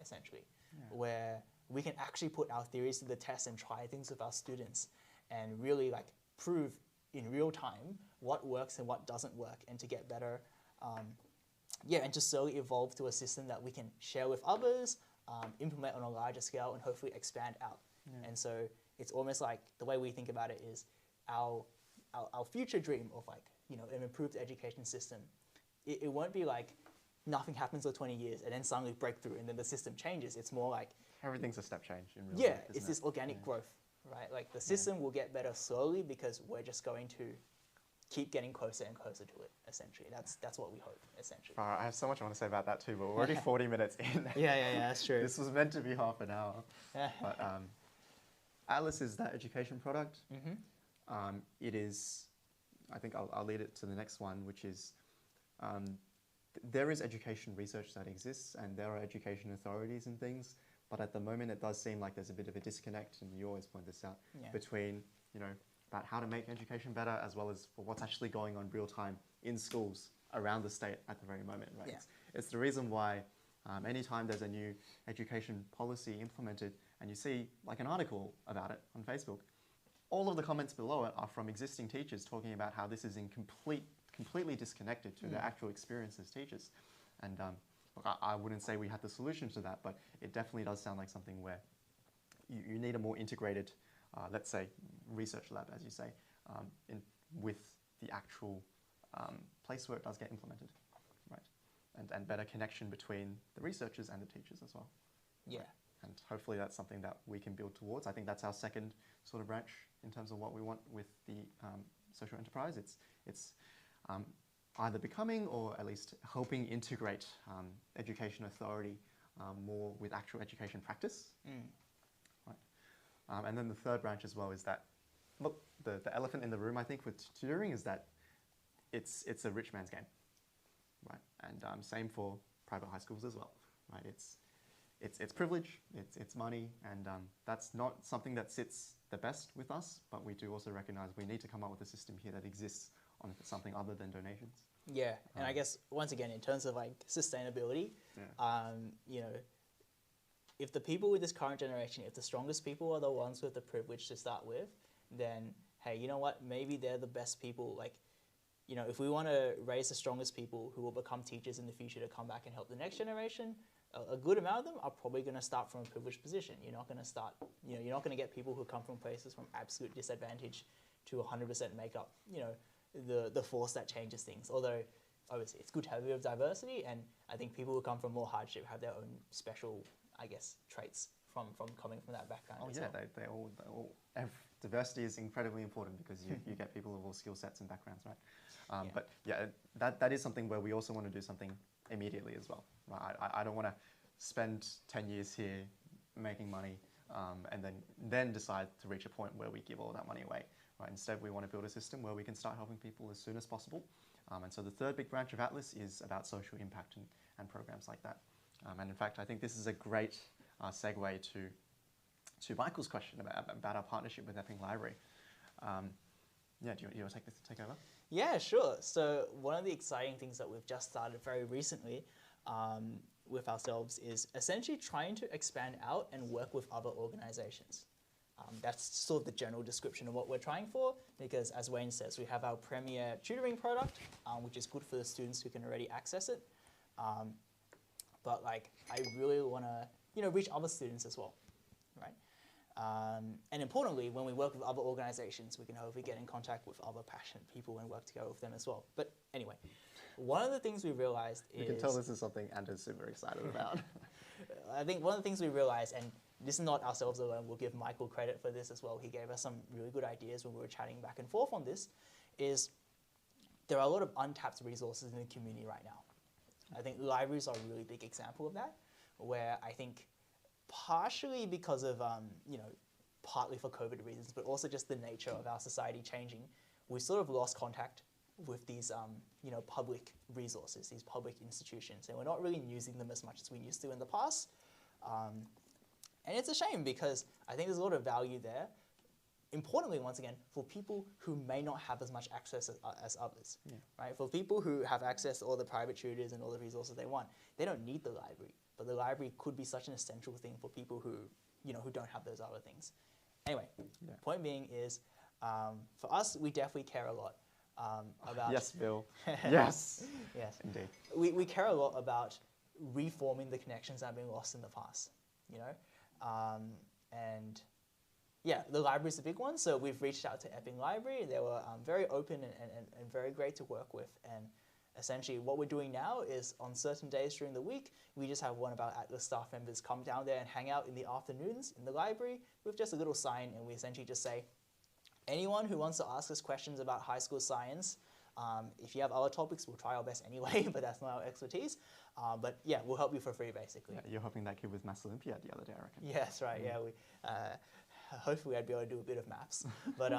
essentially, where we can actually put our theories to the test and try things with our students and really like prove in real time what works and what doesn't work, and to get better, and to slowly evolve to a system that we can share with others, implement on a larger scale, and hopefully expand out. Yeah. And so it's almost like the way we think about it is our future dream of like, an improved education system. It won't be like nothing happens for 20 years and then suddenly breakthrough and then the system changes. It's more like everything's a step change in real life. It's this organic growth, right? Like the system will get better slowly because we're just going to keep getting closer and closer to it, essentially. That's what we hope, essentially. I have so much I want to say about that too, but we're already 40 minutes in. Yeah, that's true. This was meant to be half an hour. But Atlas is that education product. It is, I think I'll lead it to the next one, which is there is education research that exists and there are education authorities and things, but at the moment it does seem like there's a bit of a disconnect, and you always point this out, between, about how to make education better as well as for what's actually going on real time in schools around the state at the very moment, right? Yeah. It's the reason why anytime there's a new education policy implemented and you see like an article about it on Facebook, all of the comments below it are from existing teachers talking about how this is completely disconnected to their actual experience as teachers. And look, I wouldn't say we had the solution to that, but it definitely does sound like something where you need a more integrated, let's say, research lab, as you say, with the actual place where it does get implemented, right? And better connection between the researchers and the teachers as well. Yeah. Right? And hopefully that's something that we can build towards. I think that's our second sort of branch in terms of what we want with the social enterprise. It's either becoming or at least helping integrate education authority more with actual education practice. Right? And then the third branch as well is that, look, the elephant in the room, I think, with tutoring is that it's a rich man's game, right? And same for private high schools as well, right? It's privilege, it's money, and that's not something that sits the best with us, but we do also recognize we need to come up with a system here that exists on something other than donations. Yeah, and I guess, once again, in terms of like sustainability, if the people with this current generation, if the strongest people are the ones with the privilege to start with, then, hey, you know what, maybe they're the best people. Like, if we want to raise the strongest people who will become teachers in the future to come back and help the next generation, a good amount of them are probably going to start from a privileged position. You're not going to start, you're not going to get people who come from places from absolute disadvantage to 100% make up, the force that changes things. Although, obviously, it's good to have a bit of diversity, and I think people who come from more hardship have their own special, I guess, traits from coming from that background. Oh yeah, they all diversity is incredibly important because you get people of all skill sets and backgrounds, right? But yeah, that is something where we also want to do something immediately as well. Right? I don't want to spend 10 years here making money and then decide to reach a point where we give all that money away. Right? Instead, we want to build a system where we can start helping people as soon as possible. And so the third big branch of Atlas is about social impact and programs like that. And in fact, I think this is a great segue to Michael's question about our partnership with Epping Library. Do you want to take over? Yeah, sure. So one of the exciting things that we've just started very recently with ourselves is essentially trying to expand out and work with other organizations. That's sort of the general description of what we're trying for, because as Wayne says, we have our premier tutoring product, which is good for the students who can already access it. But like, I really want to, reach other students as well, right? And importantly, when we work with other organizations, we can hopefully get in contact with other passionate people and work together with them as well. But anyway, one of the things we realized is... You can tell this is something Anto's super excited about. I think one of the things we realized, and this is not ourselves alone, we'll give Michael credit for this as well. He gave us some really good ideas when we were chatting back and forth on this, is there are a lot of untapped resources in the community right now. I think libraries are a really big example of that, where I think partially because of, partly for COVID reasons, but also just the nature of our society changing, we sort of lost contact with these, public resources, these public institutions, and we're not really using them as much as we used to in the past. And it's a shame because I think there's a lot of value there. Importantly, once again, for people who may not have as much access as others, right? For people who have access to all the private tutors and all the resources they want, they don't need the library, but the library could be such an essential thing for people who, who don't have those other things. Anyway, point being is, for us, we definitely care a lot about... Yes, Bill. Yes. Yes. Indeed. We care a lot about reforming the connections that have been lost in the past, and yeah, the library is a big one. So we've reached out to Epping Library. They were very open and very great to work with. And essentially what we're doing now is on certain days during the week, we just have one of our Atlas staff members come down there and hang out in the afternoons in the library with just a little sign. And we essentially just say, anyone who wants to ask us questions about high school science, if you have other topics, we'll try our best anyway, but that's not our expertise. But yeah, we'll help you for free, basically. Yeah, you're hoping that kid was Maths Olympiad the other day, I reckon. Yes, right. Yeah, we hopefully I'd be able to do a bit of maths. But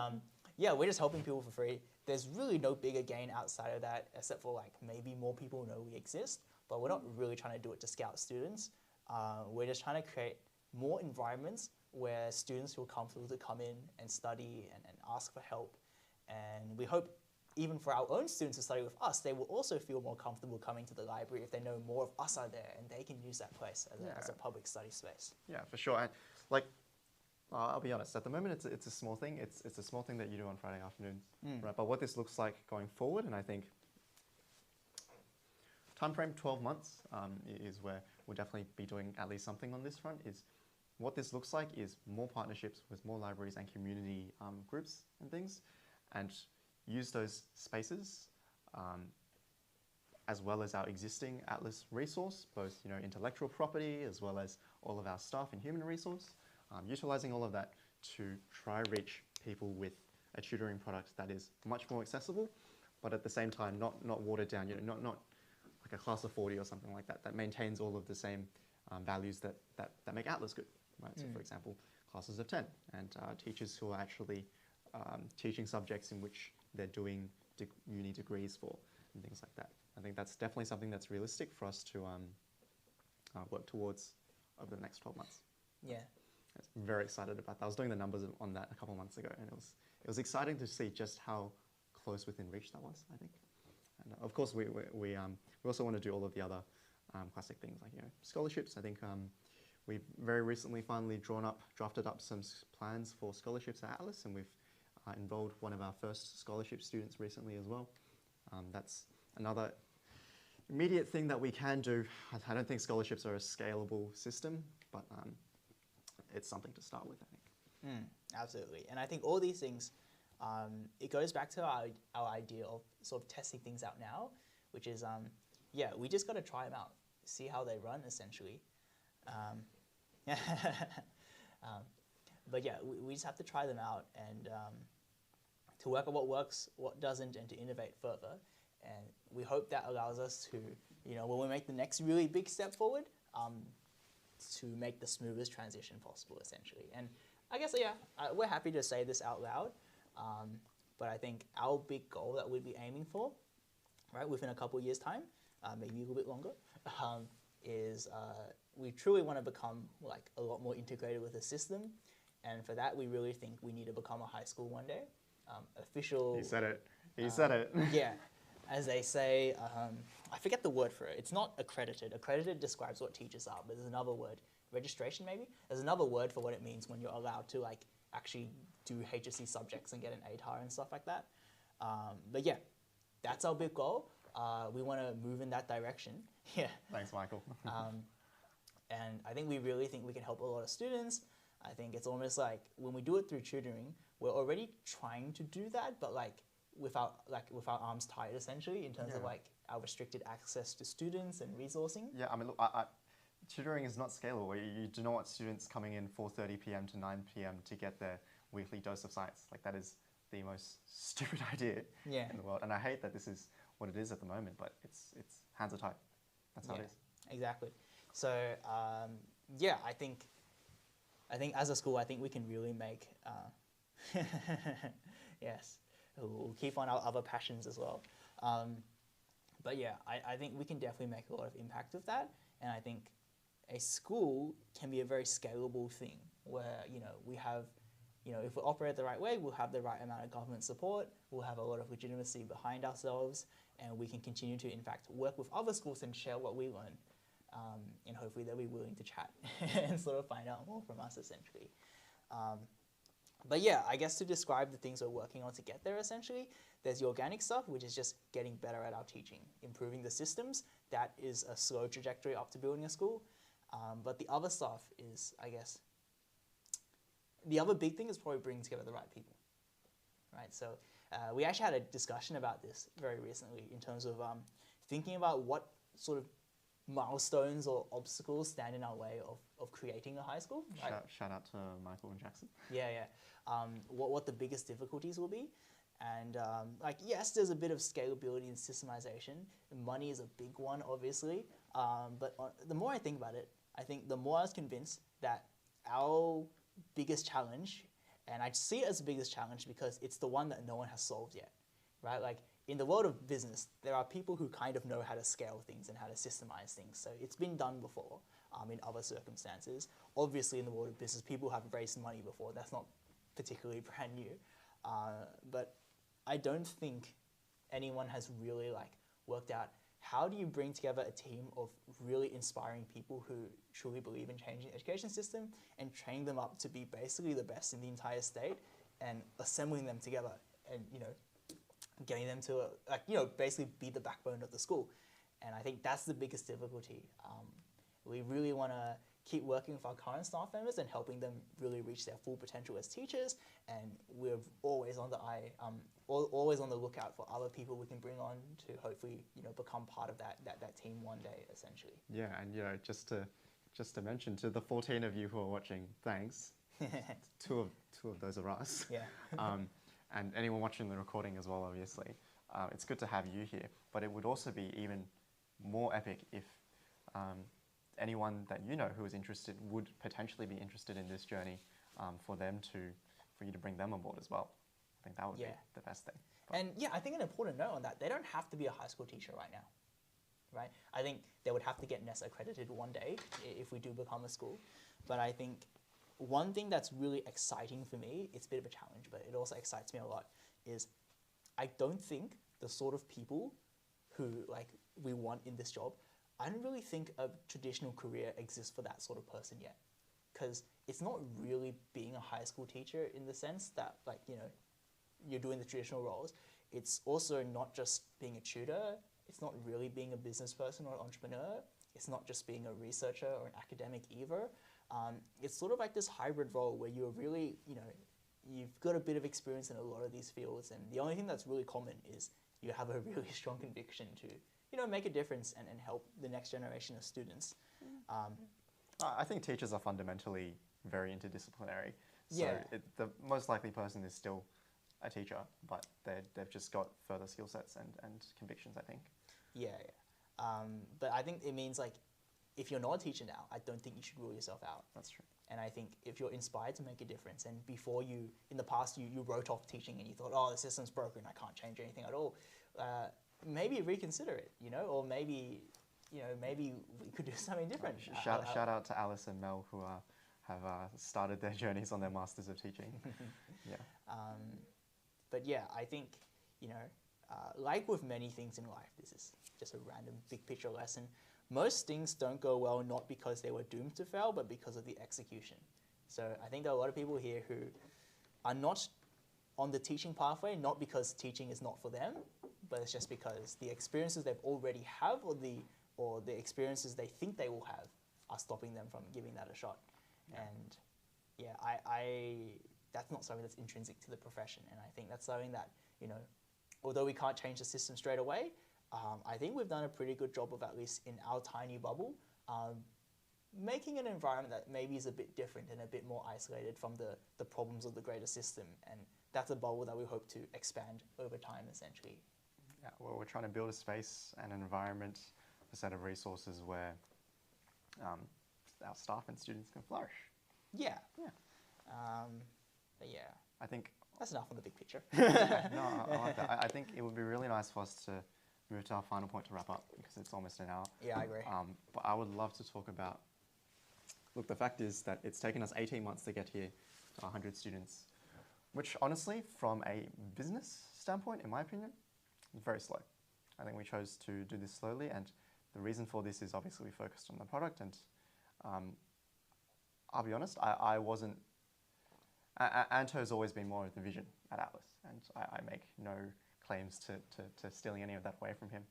yeah, we're just helping people for free. There's really no bigger gain outside of that, except for like maybe more people know we exist. But we're not really trying to do it to scout students. We're just trying to create more environments where students feel comfortable to come in and study and ask for help. And we hope even for our own students who study with us, they will also feel more comfortable coming to the library if they know more of us are there and they can use that place as a public study space. Yeah, for sure. And like, I'll be honest, at the moment it's a small thing. It's a small thing that you do on Friday afternoons, right? But what this looks like going forward, and I think time frame 12 months is where we'll definitely be doing at least something on this front. Is what this looks like is more partnerships with more libraries and community groups and things, and use those spaces as well as our existing Atlas resource, both intellectual property as well as all of our staff and human resource, utilizing all of that to try reach people with a tutoring product that is much more accessible, but at the same time not watered down, not like a class of 40 or something like that, that maintains all of the same values that make Atlas good, right? So for example, classes of 10 and teachers who are actually teaching subjects in which they're doing uni degrees for and things like that. I think that's definitely something that's realistic for us to work towards over the next 12 months. Yeah. I'm very excited about that. I was doing the numbers on that a couple of months ago, and it was exciting to see just how close within reach that was, I think. And of course, we also want to do all of the other classic things like scholarships. I think we've very recently finally drafted up some plans for scholarships at Atlas, and we've enrolled one of our first scholarship students recently as well. That's another immediate thing that we can do. I don't think scholarships are a scalable system, but it's something to start with, I think. Absolutely. And I think all these things, it goes back to our idea of sort of testing things out now, which is, we just got to try them out, see how they run, essentially. But yeah, we just have to try them out and to work on what works, what doesn't, and to innovate further. And we hope that allows us to, when we make the next really big step forward, to make the smoothest transition possible, essentially. And I guess, we're happy to say this out loud, but I think our big goal that we'd be aiming for, right, within a couple of years' time, maybe a little bit longer, is we truly want to become like a lot more integrated with the system. And for that, we really think we need to become a high school one day. Official... He said it. He said it. Yeah. as they say, I forget the word for it. It's not accredited. Accredited describes what teachers are, but there's another word, registration maybe? There's another word for what it means when you're allowed to like actually do HSC subjects and get an ATAR and stuff like that. But yeah, that's our big goal. We want to move in that direction. Yeah. Thanks, Michael. And I think we really think we can help a lot of students. I think it's almost like when we do it through tutoring, we're already trying to do that, but with our arms tied essentially in terms of like our restricted access to students and resourcing. Yeah, I mean, look, tutoring is not scalable. You do not want students coming in 4:30 p.m. to 9 p.m. to get their weekly dose of science. Like that is the most stupid idea in the world. And I hate that this is what it is at the moment, but it's hands are tied. That's how it is. Exactly. So yeah, I think as a school, I think we can really make yes. We'll keep on our other passions as well. But yeah, I think we can definitely make a lot of impact with that. And I think a school can be a very scalable thing where, we have, if we operate the right way, we'll have the right amount of government support, we'll have a lot of legitimacy behind ourselves, and we can continue to, in fact, work with other schools and share what we learn. And hopefully they'll be willing to chat and sort of find out more from us, essentially. But yeah, I guess to describe the things we're working on to get there, essentially, there's the organic stuff, which is just getting better at our teaching, improving the systems. That is a slow trajectory up to building a school. But the other stuff is, I guess, the other big thing is probably bringing together the right people, right? So we actually had a discussion about this very recently in terms of thinking about what sort of milestones or obstacles stand in our way of creating a high school. Right? Shout out to Michael and Jackson. Yeah. What the biggest difficulties will be. And yes, there's a bit of scalability and systemization. Money is a big one, obviously. But the more I think about it, I think the more I was convinced that our biggest challenge, and I see it as the biggest challenge because it's the one that no one has solved yet, right? Like in the world of business, there are people who kind of know how to scale things and how to systemize things. So it's been done before in other circumstances. Obviously, in the world of business, people have raised money before. That's not particularly brand new. But I don't think anyone has really worked out how do you bring together a team of really inspiring people who truly believe in changing the education system and train them up to be basically the best in the entire state and assembling them together and, getting them to, basically be the backbone of the school. And I think that's the biggest difficulty. We really want to keep working with our current staff members and helping them really reach their full potential as teachers. And we're always on the always on the lookout for other people we can bring on to hopefully, become part of that team one day, essentially. Yeah, and just to mention to the 14 of you who are watching, thanks. two of those are us. Yeah. And anyone watching the recording as well, obviously. It's good to have you here, but it would also be even more epic if anyone that who is interested would potentially be interested in this journey for you to bring them on board as well. I think that would be the best thing. But and yeah, I think an important note on that, they don't have to be a high school teacher right now, right? I think they would have to get NES accredited one day if we do become a school. But I think one thing that's really exciting for me, it's a bit of a challenge, but it also excites me a lot, is I don't think the sort of people who we want in this job, I don't really think a traditional career exists for that sort of person yet. Because it's not really being a high school teacher in the sense that you're doing the traditional roles. It's also not just being a tutor. It's not really being a business person or an entrepreneur. It's not just being a researcher or an academic either. It's sort of like this hybrid role where you're really, you've got a bit of experience in a lot of these fields, and the only thing that's really common is you have a really strong conviction to, make a difference and help the next generation of students. I think teachers are fundamentally very interdisciplinary. So Yeah. The most likely person is still a teacher, but they've just got further skill sets and convictions, I think. Yeah. But I think it means if you're not a teacher now, I don't think you should rule yourself out. That's true. And I think if you're inspired to make a difference, and before in the past, you wrote off teaching and you thought, oh, the system's broken, I can't change anything at all, maybe reconsider it, or maybe we could do something different. Shout out to Alice and Mel who have started their journeys on their Masters of Teaching. Yeah. But yeah, I think, like with many things in life, this is just a random big picture lesson. Most things don't go well not because they were doomed to fail, but because of the execution. So I think there are a lot of people here who are not on the teaching pathway, not because teaching is not for them, but it's just because the experiences they've already have or the experiences they think they will have are stopping them from giving that a shot. Yeah. And yeah, I that's not something that's intrinsic to the profession. And I think that's something that, although we can't change the system straight away, I think we've done a pretty good job of, at least in our tiny bubble, making an environment that maybe is a bit different and a bit more isolated from the problems of the greater system. And that's a bubble that we hope to expand over time, essentially. Yeah, well, we're trying to build a space and an environment, a set of resources where our staff and students can flourish. Yeah. Yeah. But yeah, I think that's enough on the big picture. no, I like that. I think it would be really nice for us to move to our final point to wrap up, because it's almost an hour. Yeah, I agree. But I would love to talk about, look, the fact is that it's taken us 18 months to get here to 100 students, which honestly, from a business standpoint, in my opinion, is very slow. I think we chose to do this slowly, and the reason for this is obviously we focused on the product, and I'll be honest, I wasn't, Anto's always been more of the vision at Atlas, and I make no claims to stealing any of that away from him.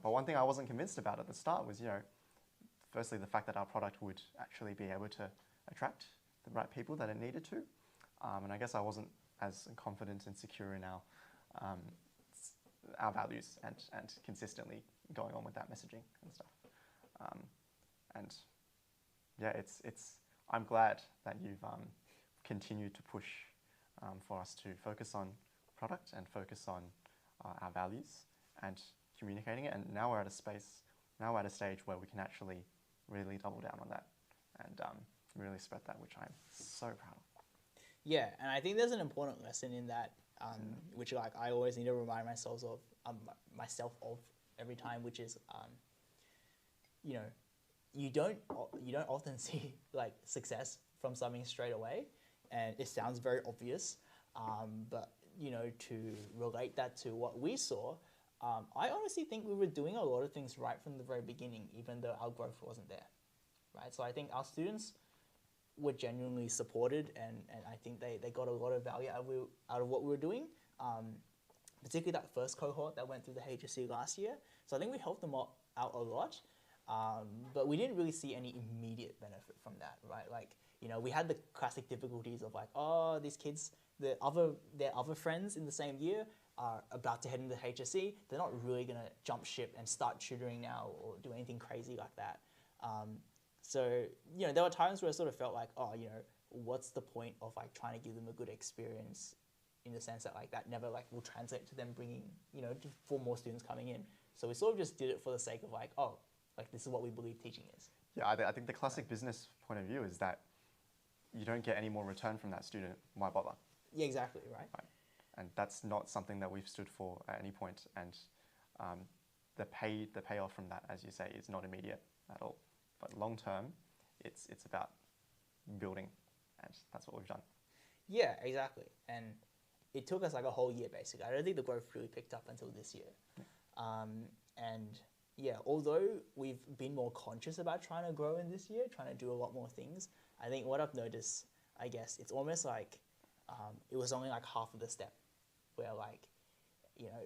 But one thing I wasn't convinced about at the start was, firstly, the fact that our product would actually be able to attract the right people that it needed to. And I guess I wasn't as confident and secure in our values and consistently going on with that messaging and stuff. And yeah, I'm glad that you've continued to push for us to focus on product and focus on our values and communicating it. And now we're at a stage where we can actually really double down on that and really spread that, which I'm so proud of. Yeah, and I think there's an important lesson in that, which I always need to remind myself of every time, which is, you don't often see success from something straight away, and it sounds very obvious, but to relate that to what we saw, I honestly think we were doing a lot of things right from the very beginning, even though our growth wasn't there, right? So I think our students were genuinely supported, and I think they got a lot of value out of what we were doing, particularly that first cohort that went through the HSC last year. So I think we helped them out a lot, but we didn't really see any immediate benefit from that, right? We had the classic difficulties of these kids, their other friends in the same year are about to head into HSC. They're not really going to jump ship and start tutoring now or do anything crazy like that. So, there were times where I sort of felt what's the point of trying to give them a good experience, in the sense that that never will translate to them bringing, for more students coming in. So we sort of just did it for the sake of this is what we believe teaching is. Yeah, I think the classic business point of view is that you don't get any more return from that student, why bother? Yeah, exactly, right. And that's not something that we've stood for at any point. And the payoff from that, as you say, is not immediate at all. But long term, it's about building, and that's what we've done. Yeah, exactly. And it took us a whole year, basically. I don't think the growth really picked up until this year. Yeah. And yeah, although we've been more conscious about trying to grow in this year, trying to do a lot more things, I think what I've noticed, I guess, it's almost it was only half of the step, where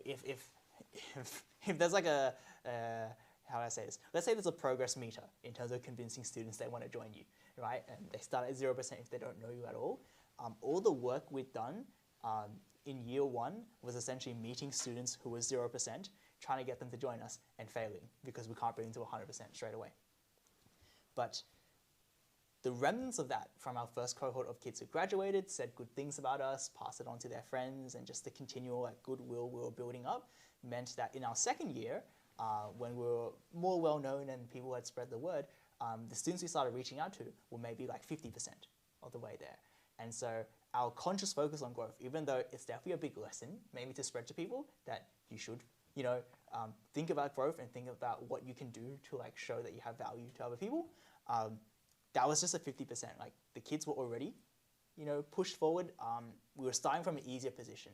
if there's how do I say this? Let's say there's a progress meter in terms of convincing students they want to join you, right? And they start at 0% if they don't know you at all. All the work we've done in year one was essentially meeting students who were 0%, trying to get them to join us and failing because we can't bring them to 100% straight away. But the remnants of that from our first cohort of kids who graduated, said good things about us, passed it on to their friends, and just the continual goodwill we were building up meant that in our second year, when we were more well-known and people had spread the word, the students we started reaching out to were maybe 50% of the way there. And so our conscious focus on growth, even though it's definitely a big lesson, maybe to spread to people that you should, think about growth and think about what you can do to show that you have value to other people. That was just a 50%. The kids were already, pushed forward. We were starting from an easier position.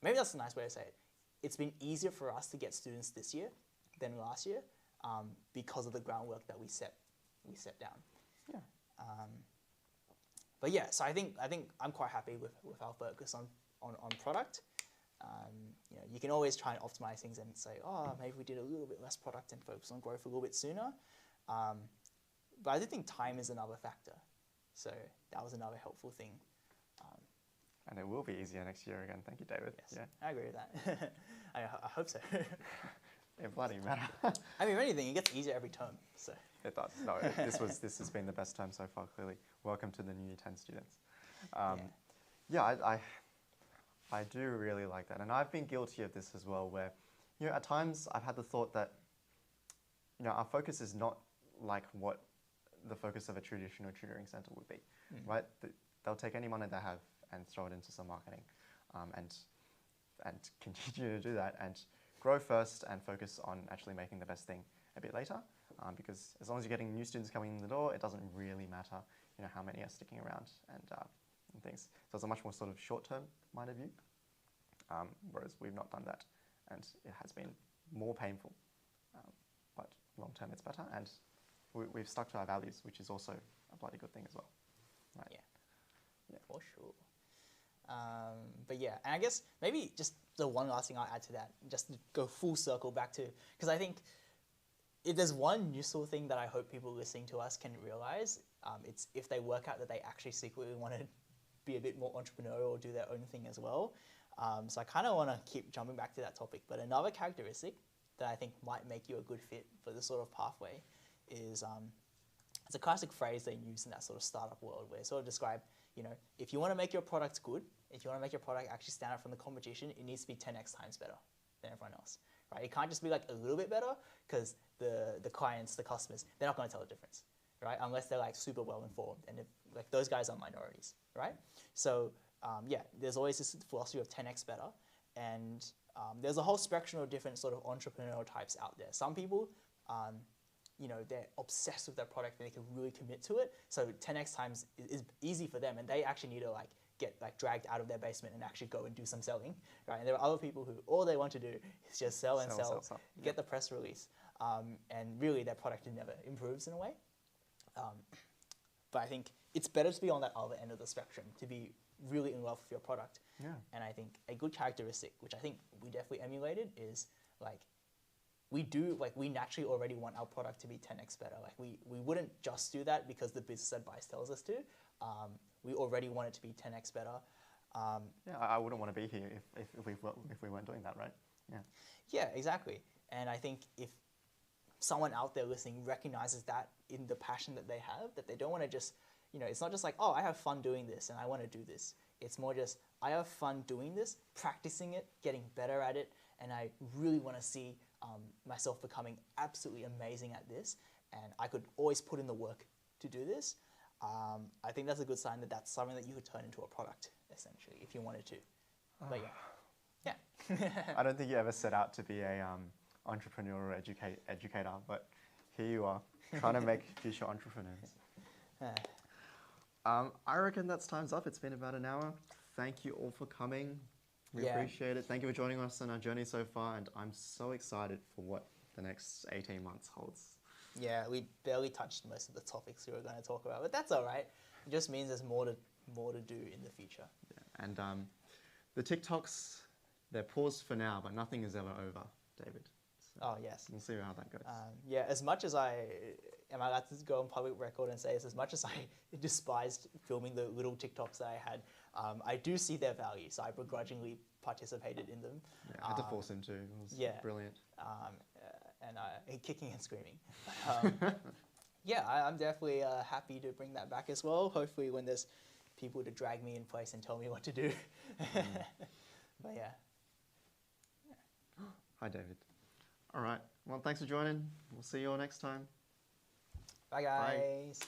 Maybe that's a nice way to say it. it's been easier for us to get students this year than last year because of the groundwork that we set down. Yeah. But yeah, so I think I'm quite happy with our focus on product. You know, you can always try and optimize things and say, oh, maybe we did a little bit less product and focus on growth a little bit sooner. But I do think time is another factor. So that was another helpful thing. And it will be easier next year again. Thank you, David. Yes, yeah. I agree with that. I hope so. It bloody matter. I mean, if anything, it gets easier every term. So it does. No, this has been the best term so far. Clearly, welcome to the new 10 students. I do really like that, and I've been guilty of this as well. Where, you know, at times I've had the thought that, you know, our focus is not like what the focus of a traditional tutoring center would be, right? They'll take any money they have and throw it into some marketing, and continue to do that and grow first and focus on actually making the best thing a bit later. Because as long as you're getting new students coming in the door, it doesn't really matter, you know, how many are sticking around and things. So it's a much more sort of short-term minded view, whereas we've not done that, and it has been more painful. But long-term, it's better, and we've stuck to our values, which is also a bloody good thing as well. Right? Yeah, for sure. But yeah, and I guess maybe just the one last thing I'll add to that, just to go full circle back to, because I think if there's one useful thing that I hope people listening to us can realize, it's if they work out that they actually secretly want to be a bit more entrepreneurial or do their own thing as well. So I kind of want to keep jumping back to that topic, but another characteristic that I think might make you a good fit for this sort of pathway is, it's a classic phrase they use in that sort of startup world where it sort of describe, you know, if you want to make your product good, if you want to make your product actually stand out from the competition, it needs to be 10x times better than everyone else, right? It can't just be like a little bit better, because the clients, the customers, they're not going to tell the difference, right? Unless they're like super well informed, and if like those guys are minorities, right? So yeah, there's always this philosophy of 10x better, and there's a whole spectrum of different sort of entrepreneurial types out there. Some people, you know, they're obsessed with their product and they can really commit to it. So 10x times is easy for them, and they actually need to like get like dragged out of their basement and actually go and do some selling, right? And there are other people who all they want to do is just sell, get the press release, and really their product never improves in a way. But I think it's better to be on that other end of the spectrum, to be really in love with your product. Yeah. And I think a good characteristic, which I think we definitely emulated, is like we naturally already want our product to be 10x better. Like we wouldn't just do that because the business advice tells us to. We already want it to be 10x better. Yeah, I wouldn't want to be here if we weren't doing that, right? Yeah. Yeah, exactly. And I think if someone out there listening recognizes that in the passion that they have, that they don't want to just, you know, it's not just like, oh, I have fun doing this and I want to do this. It's more just, I have fun doing this, practicing it, getting better at it, and I really want to see myself becoming absolutely amazing at this, and I could always put in the work to do this. I think that's a good sign that that's something that you could turn into a product, essentially, if you wanted to. But yeah. I don't think you ever set out to be a entrepreneurial educator, but here you are, trying to make future entrepreneurs. I reckon that's time's up. It's been about an hour. Thank you all for coming. We appreciate it. Thank you for joining us on our journey so far, and I'm so excited for what the next 18 months holds. Yeah, we barely touched most of the topics we were going to talk about, but that's all right. It just means there's more to do in the future. Yeah. And the TikToks, they're paused for now, but nothing is ever over, David. So oh, yes. We'll see how that goes. Yeah, as much as am I allowed to go on public record and say this, as much as I despised filming the little TikToks that I had, I do see their value, so I begrudgingly participated in them. Yeah, I had to force him to. It was brilliant. And kicking and screaming. Yeah, I'm definitely happy to bring that back as well. Hopefully when there's people to drag me in place and tell me what to do. But yeah. Hi, David. All right. Well, thanks for joining. We'll see you all next time. Bye, guys. Bye.